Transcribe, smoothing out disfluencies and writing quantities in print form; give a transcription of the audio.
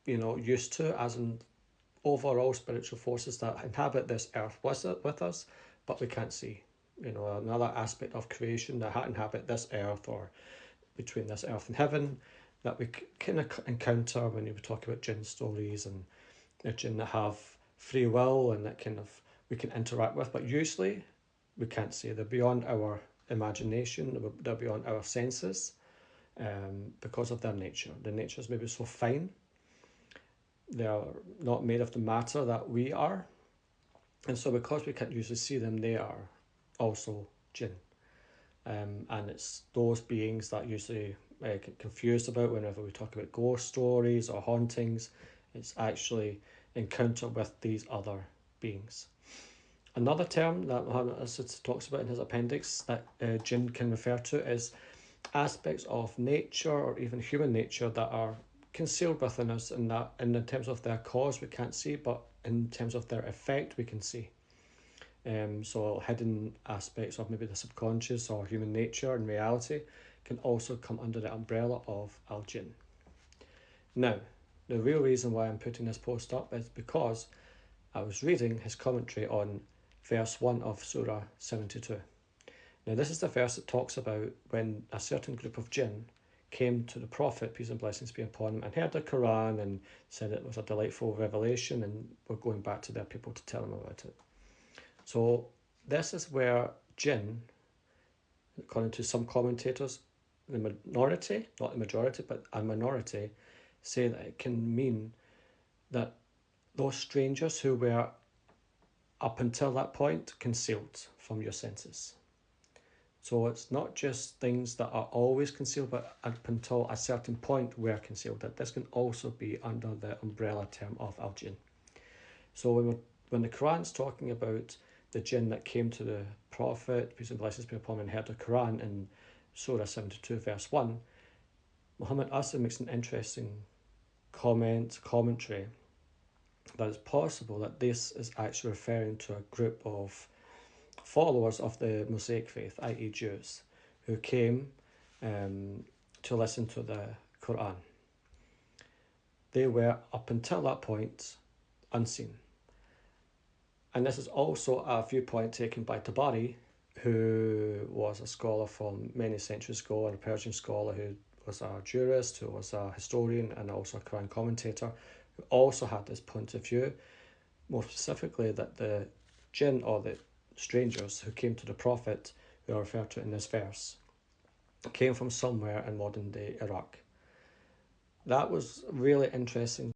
used to, as in overall spiritual forces that inhabit this earth with us, but we can't see. Another aspect of creation that inhabit this earth, or between this earth and heaven, that we can encounter when you talk about Jinn stories, and the Jinn that have free will and that we can interact with, but usually we can't see. They're beyond our imagination, they're beyond our senses, because of their nature. Their nature is maybe so fine. They're not made of the matter that we are. And so because we can't usually see them, they are also Jinn. And it's those beings that usually get confused about whenever we talk about ghost stories or hauntings. It's actually encounter with these other beings. Another term that Muhammad Asad talks about in his appendix that Jinn can refer to is aspects of nature or even human nature that are concealed within us, and that in terms of their cause we can't see, but in terms of their effect we can see. So hidden aspects of maybe the subconscious or human nature and reality can also come under the umbrella of al-Jinn. Now, the real reason why I'm putting this post up is because I was reading his commentary on verse 1 of Surah 72. Now, this is the verse that talks about when a certain group of Jinn came to the Prophet, peace and blessings be upon him, and heard the Qur'an and said it was a delightful revelation, and were going back to their people to tell them about it. So this is where Jinn, according to some commentators, the minority, not the majority, but a minority, say that it can mean that those strangers who were up until that point concealed from your senses. So it's not just things that are always concealed, but up until a certain point were concealed. That this can also be under the umbrella term of al-Jinn. So when the Qur'an's talking about the Jinn that came to the Prophet, peace and blessings be upon him, and heard the Qur'an in Surah 72 verse 1, Muhammad Asad makes an interesting commentary that it's possible that this is actually referring to a group of followers of the Mosaic faith, i.e. Jews, who came to listen to the Qur'an. They were, up until that point, unseen. And this is also a viewpoint taken by Tabari, who was a scholar from many centuries ago, and a Persian scholar who was a jurist, who was a historian, and also a Qur'an commentator, who also had this point of view, more specifically that the Jinn, or the strangers who came to the Prophet, who are referred to in this verse, came from somewhere in modern day Iraq. That was really interesting